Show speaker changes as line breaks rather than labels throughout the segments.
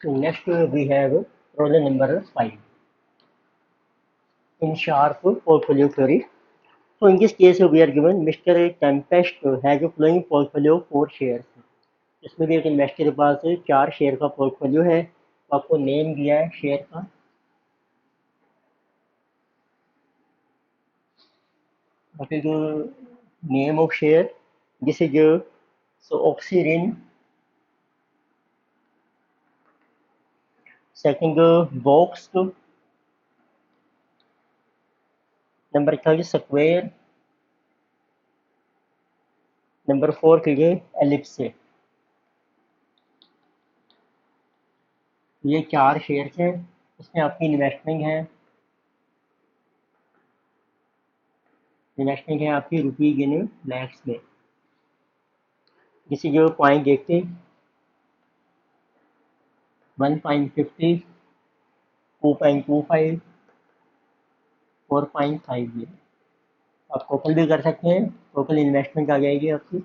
So next we have roll number 5 in sharp portfolio theory. So in this case we are given Mr. Tempest has a flowing portfolio of 4 shares. इसमें भी एक investor के पास 4 share का portfolio है, तो आपको name दिया है शेयर का, what is the name of share? This is Oxyrin. Second box. Number 3 square. Number 4 कीजिए एलिप्स से। ये 4 शेयर्स हैं, इसमें आपकी इन्वेस्टमेंट है आपकी रुपीज इन लैक्स में। इसी जो पॉइंट देखते हैं 1.50, 2.25, 4.50। आप टोटल भी कर सकते हैं, टोटल इन्वेस्टमेंट आ जाएगी आपकी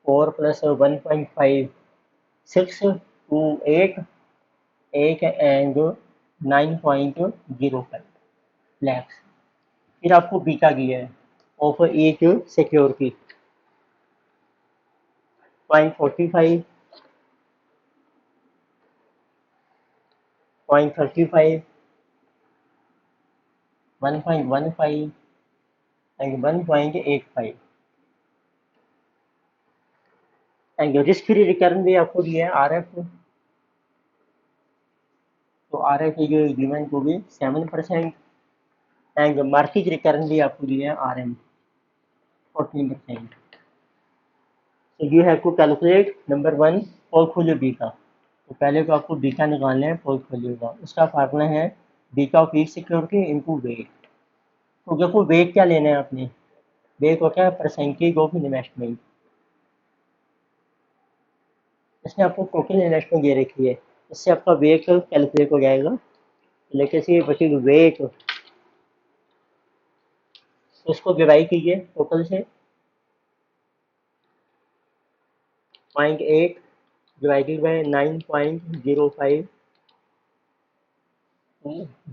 4 + 1.5 6 to 8 एंड 9.05 लैक्स। फिर आपको बीटा दिया है ऑफ एक security 0.45, 0.35, 1.15 and 1.85 and risk free return भी आपको दिया है RF। तो RF की जो गिवन को भी 7% एंड मार्केट रिटर्न भी आपको दिया है RM 14%। So you have to calculate number 1 portfolio beta. तो पहले तो आपको बीटा निकालना है पोर्टफोलियो का, उसका फार्मूला है beta of each security into wait. तो देखो वेट क्या लेना है आपने, वेट होता है परसेंटेज ऑफ इन्वेस्टमेंट। इसमें आपको टोटल इन्वेस्टमेंट दे रखी है, इससे आपका वेट कैलकुलेट हो जाएगा। लेकिन से बची वेट, तो इसको डिवाइड कीजिए टोटल से 0.8 divided by 9.05.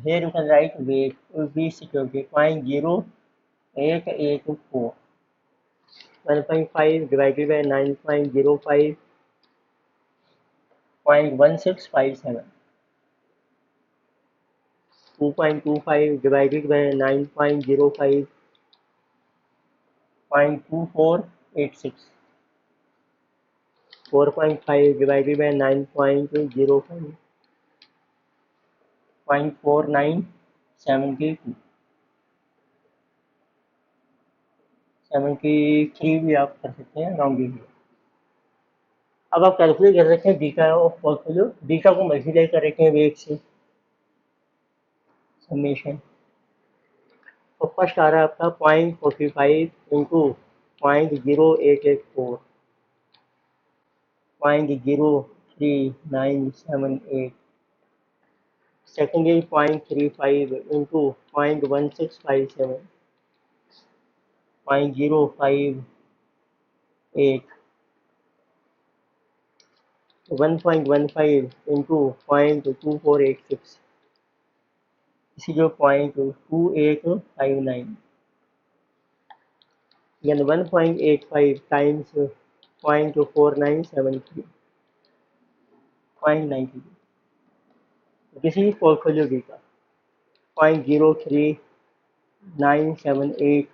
Here you can write weight will be security 0.0884. 1.5 divided by 9.05, 0.1657. 2.25 divided by 9.05, 0.2486. 4.5 divided by 9.05, 0.4972। 73 भी आप कर सकते हैं राउंडिंग में। अब आप कैलकुलेट कर सकते हैं बीटा ऑफ पोर्टफोलियो, बीटा को मल्टीप्लाई कर रखे हैं वेट से समेशन। तो फर्स्ट आ रहा है आपका 0.45 into 0.0884, 0.03978। Second is 0.35 into 0.1657, 0.058। 1.15 into 0.2486, इसी जो 0.2859, यानी 1.85 टाइम्स 0.4973, 0.92। किसी पोर्टफोलियो बी का 0.03978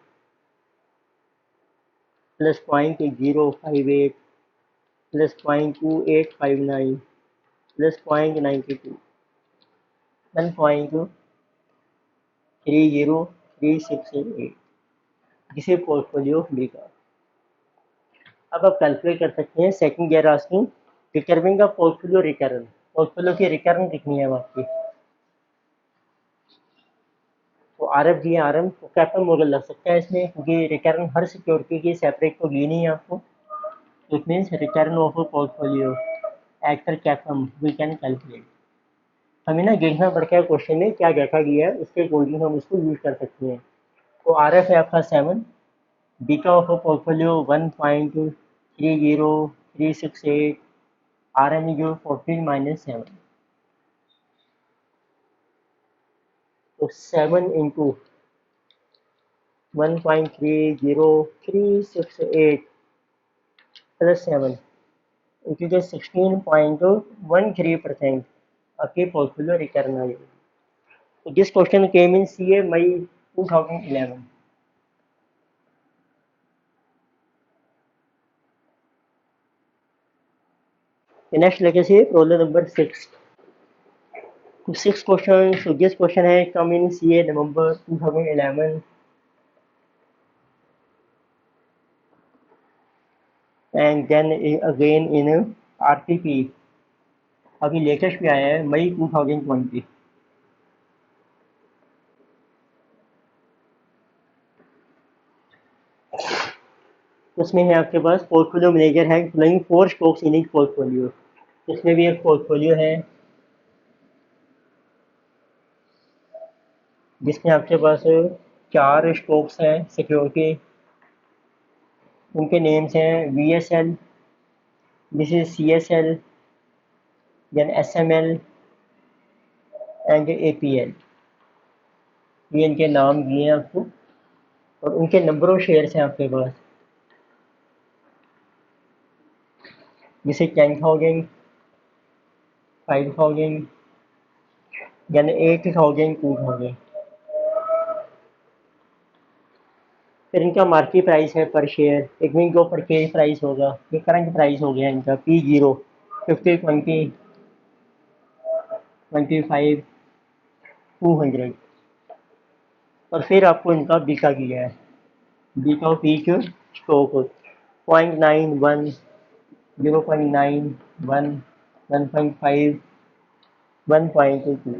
प्लस 0.058 प्लस 0.2859 प्लस 0.92, 1.30368, जिसे पोर्टफोलियो बी का। अब आप कैलकुलेट कर सकते हैं सेकंड ईयर आस्किंग डिटरमिन का पोर्टफोलियो रिटर्न। पोर्टफोलियो की रिटर्न कितनी है आपकी, तो RF दिए RM तो कैपिटल मॉडल लग सकता है इसमें, क्योंकि रिटर्न हर सिक्योरिटी की सेपरेट तो दी नहीं है आपको। तो it means return of portfolio as पर कैपिटल वी कैन कैलकुलेट। हमें ना देखना पड़ता है क्वेश्चन में क्या देखा गया है, उसके अकॉर्डिंग हम उसको यूज कर सकते हैं। तो RF है आपका 7, beta of portfolio 1.30368 RM is 14 minus 7. तो 7 into 1.30368 plus 7 इट इज 16.13% आपकी पोर्टफोलियो रिटर्न आई। तो this question came in CA May 2011। Next लेके से प्रॉब्लम नंबर 6। तो 6 क्वेश्चन, so this question है come in CA November 2011 and then again in RTP अभी latest भी आया है मई 2020। उसमें है आपके पास पोर्टफोलियो मैनेजर है following 4 stocks in each portfolio. इसमें भी एक पोर्टफोलियो है जिसमें आपके पास 4 स्टॉक्स हैं सिक्योरिटी। उनके नेम्स हैं VSL, this is CSL, then SML and APL। ये इनके नाम दिए हैं आपको और उनके नंबर ऑफ शेयर्स हैं आपके पास, जैसे 10,000, 5,000, देन 8,000, 2,000। फिर इनका मार्केट प्राइस है पर शेयर, एक मीन जो परचेज प्राइस होगा, ये करंट प्राइस हो गया इनका P0, 50, 20, 25, 200। और फिर आपको इनका बीका किया है, बीका पीक stock 0.91, 0.91, 1.5, 1.2।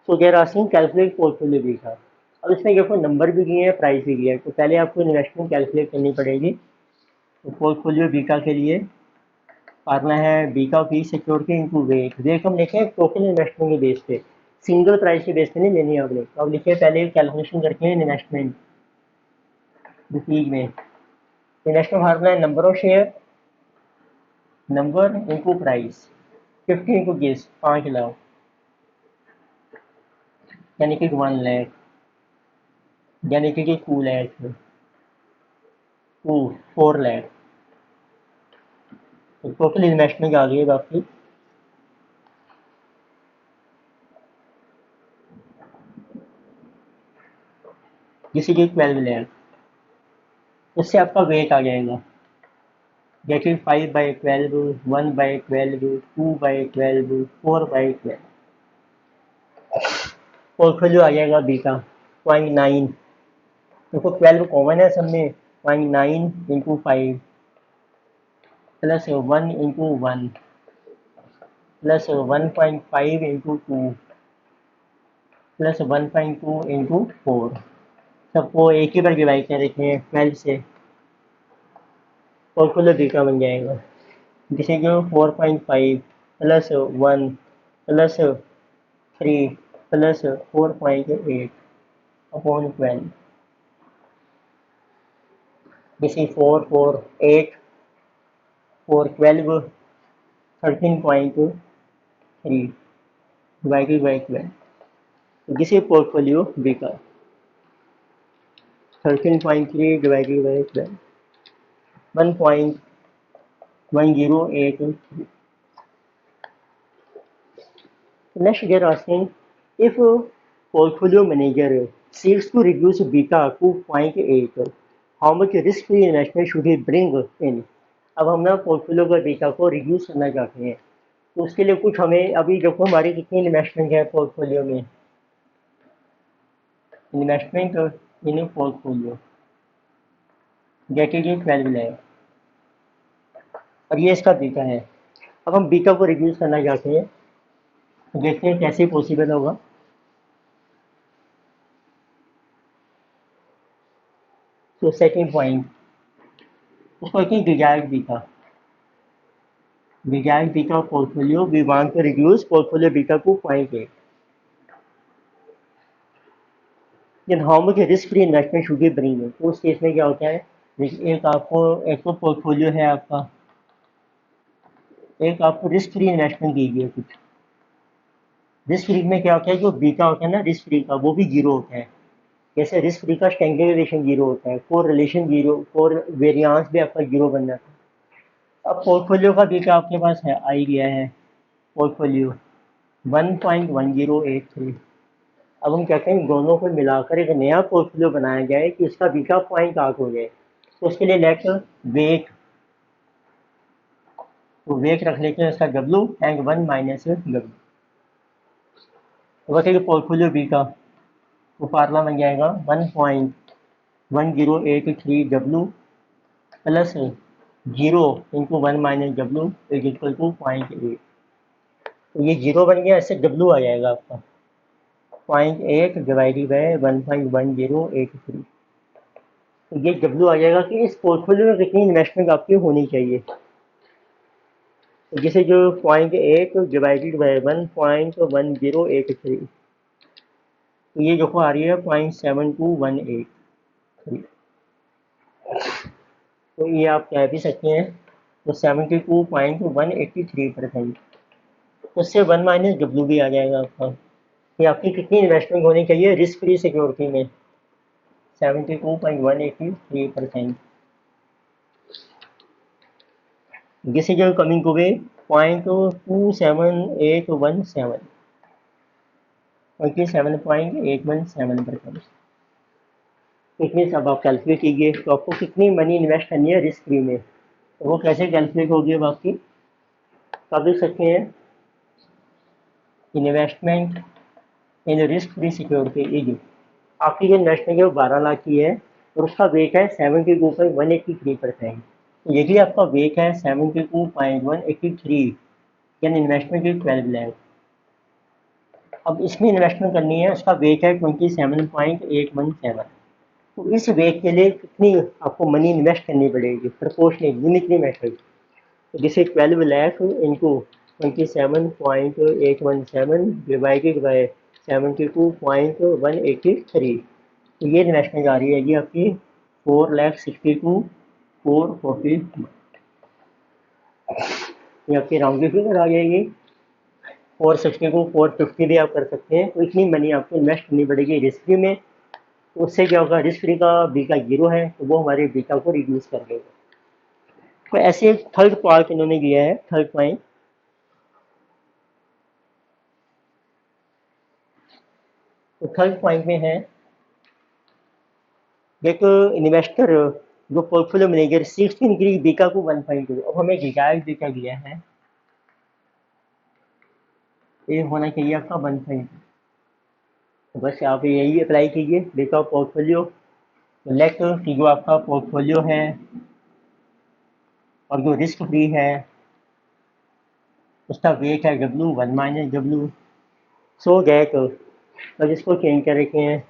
So they're asking calculate portfolio बीका। अब इसमें देखो नंबर भी दिए हैं, प्राइस भी दिया है, तो पहले आपको इन्वेस्टमेंट कैलकुलेट करनी पड़ेगी। तो पोर्टफोलियो बीका के लिए करना है बीका पी सिक्योरिटी इंटू वेट। वेट हम लिखे टोटल इन्वेस्टमेंट के बेस पे, सिंगल प्राइस के बेस पे नहीं लेनी है आपने। तो अब लिखिए पहले कैलकुलेशन करके इन्वेस्टमेंट रुपीज में। इन्वेस्टमेंट भरना है number of share, number into price, 50 into गेस 5 लाख, यानी कि 1 लाख, यानी कि 2 लाख, 4 लाख। तो टोटल इन्वेस्टमेंट आ गई है आपकी जिससे कि 12 लाख। उससे आपका वेट आ जाएगा, that is 5/12, 1/12, 2/12, 4/12। पोर्टफोलियो आ जाएगा बी का 0.9। देखो 12 कॉमन है सब में, 0.9 into 5 plus 1 into 1 plus 1.5 into 2 plus 1.2 into 4। सबको एक ही बार डिवाइड कर रखे हैं 12 से, पोर्टफोलियो बी का बन जाएगा। जिसे कि 4.5 plus 1 plus 3 plus 4.8 upon 12। This is 4, 4, 8, 4, 12, 13.3 divided by 12। So this is portfolio B का 13.3 divided by 12, 1.1083। Next they are asking if portfolio manager seeks to reduce beta to 0.8, how much risk-free investment should he bring in? अब हम ना portfolio का beta को reduce करना चाहते हैं, तो उसके लिए कुछ हमें अभी देखो हमारी कितनी इन्वेस्टमेंट है पोर्टफोलियो में, investment in portfolio get it 12 lakh और ये इसका बीटा है। अब हम बीटा को रिड्यूस करना चाहते हैं, तो देखते हैं कैसे पॉसिबल होगा। तो सेकंड पॉइंट उसको कहते हैं desired beta, desired beta of portfolio we want to reduce portfolio beta to 0.8। Then how much risk free investment should be bring in. तो उस केस में क्या होता है, एक आपको एक तो पोर्टफोलियो है आपका, एक आप रिस्क फ्री इन्वेस्टमेंट कीजिए कुछ। रिस्क फ्री में क्या होता है, जो बीटा होता है ना रिस्क फ्री का, वो भी जीरो होता है। जैसे रिस्क फ्री का स्टैंडर्डाइजेशन जीरो होता है, core relation zero, core variance भी आपका जीरो बन जाता है। अब पोर्टफोलियो का बीटा आपके पास है, आई गया है पोर्टफोलियो 1.1083। अब हम कहते हैं दोनों को मिलाकर एक नया पोर्टफोलियो बनाया जाए कि उसका बीटा 0.8 हो जाए, तो उसके लिए लेट वेट, तो वेट रख लेते हैं इसका डब्लू एंड 1 माइनस डब्लू, तो बताइए पोर्टफोलियो बीटा, तो फार्मूला बन जाएगा 1.1083 W plus zero into 1 - W is equal to 0.8। तो ये जीरो बन गया, इससे डब्लू आ जाएगा आपका 0.8 डिवाइडेड बाय 1.1083। तो ये डब्लू आ जाएगा कि इस पोर्टफोलियो में कितनी इन्वेस्टमेंट आपकी होनी चाहिए। तो जैसे जो 0.8 डिवाइडेड बाय 1.1083, तो ये जो आ रही है 0.7218। तो ये आप कह भी सकते हैं, तो 72.183%, उससे 1 माइनस डब्ल्यू भी आ जाएगा आपका कि आपकी कितनी इन्वेस्टमेंट होनी चाहिए रिस्क फ्री सिक्योरिटी में, 72.183%। जिससे जो कमिंग टू वे 0.27817, 27.817%। इतनी सब आप कैलकुलेट कीजिए, तो आपको कितनी मनी इन्वेस्ट करनी है रिस्क फ्री में, तो वो कैसे कैलकुलेट होगी अब आपकी, तो आप देख सकते हैं investment in risk free security is, आपकी जो इन्वेस्टमेंट है वो 12 लाख की है और उसका वेट है 72.183%। यदि आपका वेट है 72.183, यानी इन्वेस्टमेंट इज 12 लाख। अब इसमें इन्वेस्टमेंट करनी है, उसका वेट है 27.817। तो इस वेट के लिए कितनी आपको मनी इन्वेस्ट करनी पड़ेगी, प्रपोर्शनेट यूनिटली मेथड, जिसे 12 लाख इंटू 27.817 डिवाइडेड बाय 72.183, तो ये इन्वेस्टमेंट आ रही है जी आपकी 4,62,440। ये आपकी राउंड फिगर आ जाएगी, 460 को 450 भी आप कर सकते हैं। तो इतनी मनी आपको इन्वेस्ट करनी पड़ेगी रिस्क फ्री में, तो उससे क्या होगा, रिस्क फ्री का बीटा जीरो है तो वो हमारे बीटा को रिड्यूस कर देगा। तो ऐसे एक थर्ड पार्ट इन्होंने दिया है, थर्ड पॉइंट। तो थर्ड पॉइंट में है एक इन्वेस्टर जो पोर्टफोलियो मैनेजर 16 इंक्रीज बीटा को 1.2, अब हमें डिजायर्ड बीटा दिया है, ये होना चाहिए आपका 1.2। तो बस आप यही अप्लाई कीजिए, बीटा पोर्टफोलियो सेलेक्ट की जो आपका पोर्टफोलियो है और जो रिस्क फ्री है उसका वेट है W 1 minus W, so that, अब इसको चेंज कर रखे हैं,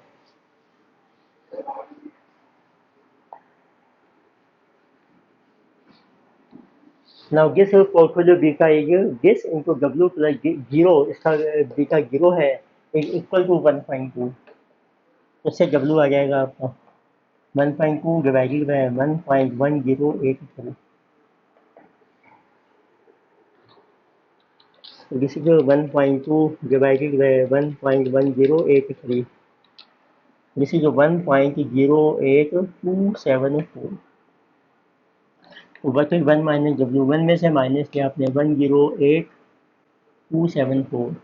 now this portfolio beta is this into W plus zero, इसका बीटा जीरो है इक्वल टू 1.2, उससे डब्ल्यू आ जाएगा आपका 1.2 डिवाइडेड बाय 1.1083। तो this is 1.2 divided by 1.1083, this is 1.08274। तो बचे 1 माइनस डब्ल्यू, 1 में से माइनस किया आपने 1.08274,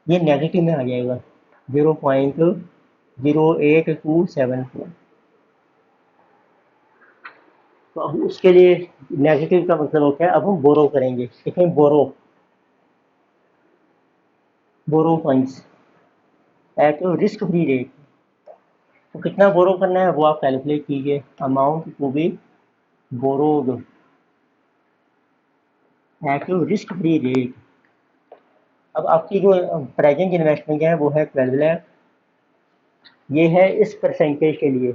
ये नेगेटिव में आ जाएगा 0.08274। तो अब उसके लिए नेगेटिव का मतलब होता है, अब हम बोरो करेंगे, कितने borrow funds at risk free rate. तो कितना बोरो करना है वो आप कैलकुलेट कीजिए, amount to be borrowed at risk free rate. अब आपकी जो प्रेजेंट इन्वेस्टमेंट है वो है 12 लाख, ये है इस परसेंटेज के लिए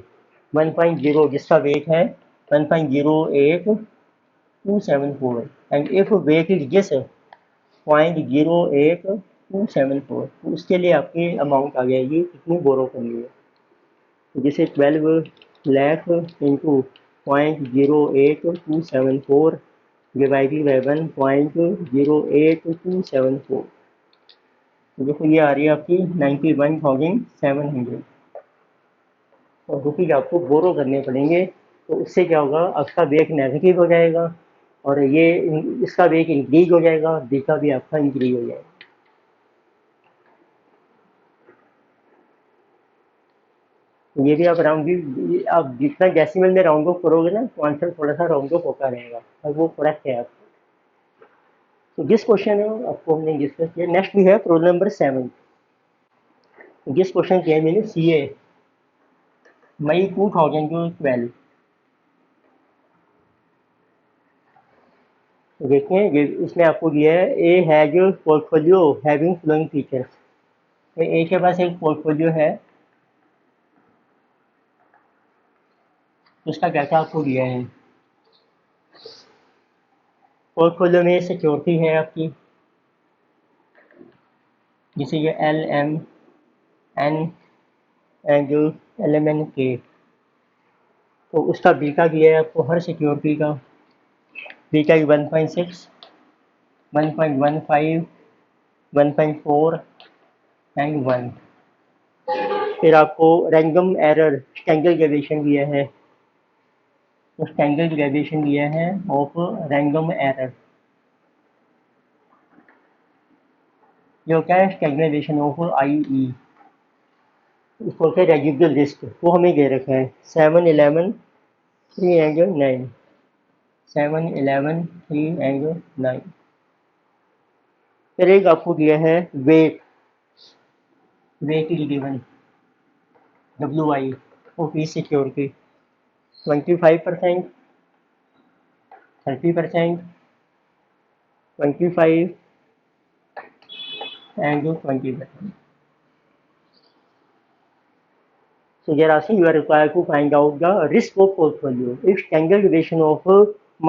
1.0, जिसका वेट है 1.08274, एंड इफ वेट इज जिस 0.08274, तो उसके लिए आपकी अमाउंट आ जाएगी कितनी बोरो करनी है। तो जैसे 12 लाख इंटू 0.08274 डिवाइडेड बाई 1.08274, तो देखो ये आ रही है आपकी 91,700 और रुपीज आपको बोरो करने पड़ेंगे। तो उससे क्या होगा, आपका वेट नेगेटिव हो जाएगा और ये इसका वेट इंक्रीज हो जाएगा, बी का भी आपका इंक्रीज हो जाएगा। ये भी आप राउंड, आप जितना डेसिमल में राउंड ऑफ करोगे ना तो आंसर थोड़ा सा राउंड ऑफ होता रहेगा और वो करेक्ट है आपका। तो जिस क्वेश्चन है आपको हमने डिस्कस किया, नेक्स्ट भी है रोल नंबर 7। जिस क्वेश्चन किया है मैंने CA मई 2012। देखते हैं इसमें आपको दिया है A has portfolio having flowing features. A के पास एक पोर्टफोलियो है, उसका डाटा आपको दिया है। पोर्टफोलियो में सिक्योरिटी है आपकी, जिसे ये LMN एंड LMNK, तो उसका बीटा दिया है आपको हर सिक्योरिटी का। Beta 1.6, 1.15, 1.4 and 1। फिर आपको रैंडम एरर स्टैंडर्ड डेविएशन दिया है, तो स्टैंडर्ड डेविएशन दिया है ऑफ रैंडम एरर, जो क्या है स्टैंडर्ड डेविएशन ऑफ IE। इसको क्या रेजिडुअल रिस्क वो हमें दे रखा है 7, 11, 3 एंड 9, 7, 11, 3 एंड 9। फिर एक आपको दिया है weight, weight is given WI of E security 25%, 30%, 25 and 20%. So they are asking you are required to find out the risk of portfolio if standard deviation of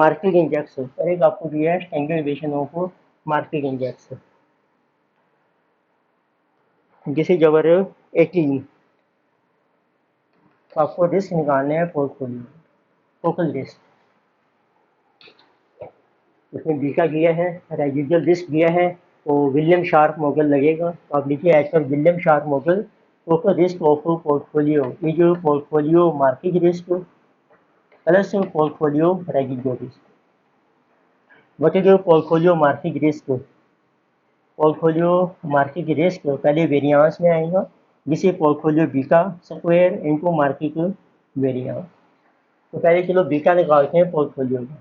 market index। एक आपको दिया है standard deviation of market index, जिसे जबर 18। तो आपको risk निकालना है पोर्टफोलियो, टोटल रिस्क। उसमें बीटा दिया है, रेजिडुअल रिस्क दिया है, तो विलियम शार्प मॉडल लगेगा। तो आप लिखिए as per William Sharpe model total risk of portfolio is portfolio market risk plus portfolio residual risk. What is portfolio market risk? Portfolio market risk पहले वेरिएंस में आएगा, जिसे portfolio beta square into market variance. तो पहले चलो beta निकालते हैं portfolio का।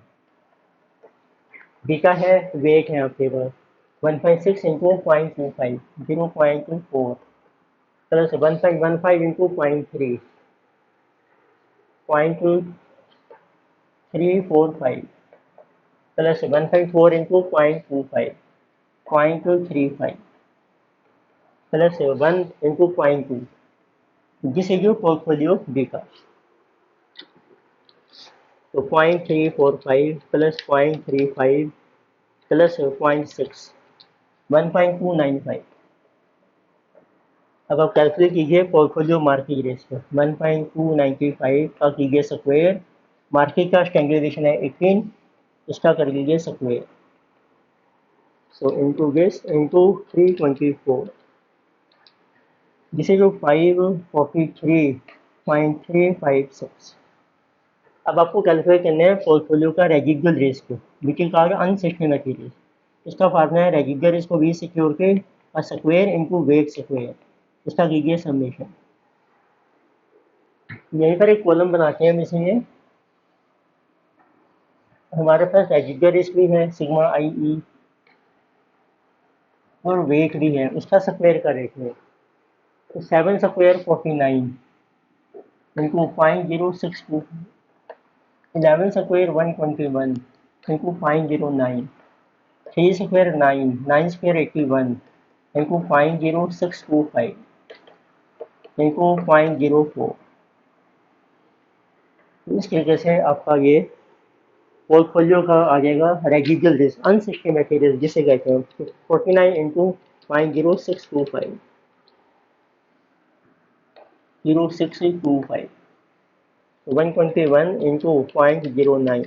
बीटा है, वेट है आपके पास 1.6 into 0.25, 0.4 plus 1.15 into 0.3, 0.345 plus 1.4 into 0.25, 0.35 plus 1 into 0.2, this is your portfolio beta. तो 0.345 प्लस 0.35 प्लस 0.6, 1.295। अब आप कैलकुलेट कीजिए पोर्टफोलियो मार्केट रिस्क 1.295 का कीजिए स्क्वायर, मार्केट का स्टैंडर्डाइजेशन है 18, इसका कर लीजिए square. So into this into 324, जिसे जो 543.356। अब आपको कैलकुलेट करना है पोर्टफोलियो का residual risk, which is called unsystematic risk. इसका फार्मूला है रेजिडुअल रिस्क को वी सिक्योर के स्क्वायर इंटू वेट स्क्वायर, इसका कीजिए समेशन। यहीं पर एक कॉलम बनाते हैं हम इसलिए, हमारे पास रेजिडुअल रिस्क भी है सिग्मा IE और वेट भी है, उसका स्क्वायर का रेट है। तो 7 square 49 into 0.062, 11 square 121 into 0.09, 3 square 9, 9 square 81 into 0.0625 into 0.04। इस तरीके से आपका ये पोर्टफोलियो का आ जाएगा रेजिडुअल रिस्क, अनसिस्टमेटिक रिस्क जिसे कहते हैं। 49 into 0.0625, 0625, 121 into 0.09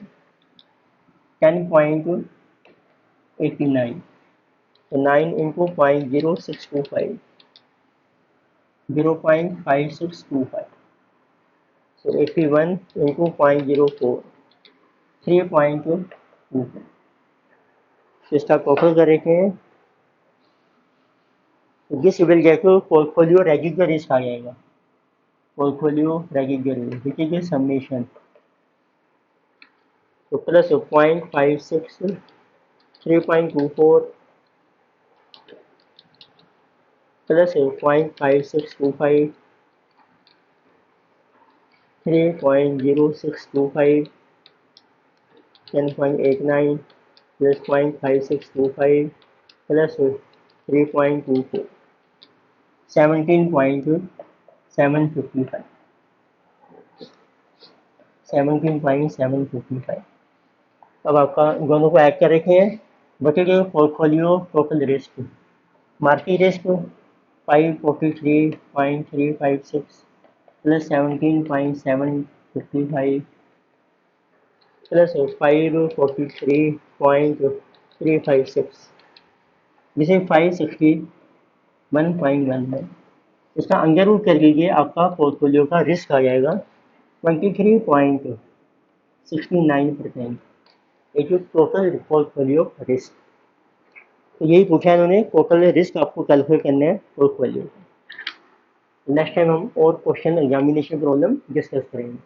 10.89, so 9 into 0.0625, 0.5625, so 81 into 0.04, 3.25. तो इसका टोटल करेंगे तो this will get to portfolio regular risk आ जाएगा, portfolio regular risk which is summation, तो प्लस 0.56, 3.24 प्लस 0.5625, 3.0625, 10.89 plus 0.5625 plus 3.24, 17.755, 17.755. अब आपका दोनों को ऐड कर रखे हैं, बचेगा portfolio total risk, market risk 543.356 plus 17.755 plus 543.356, जिसे 561.1 है। इसका अंडर रूट कर लीजिए, आपका पोर्टफोलियो का रिस्क आ जाएगा 23.69%, ये जो टोटल पोर्टफोलियो रिस्क। तो यही पूछा है इन्होंने, टोटल रिस्क आपको कैलकुलेट करना है पोर्टफोलियो। नेक्स्ट टाइम हम और क्वेश्चन एग्जामिनेशन प्रॉब्लम डिस्कस करेंगे।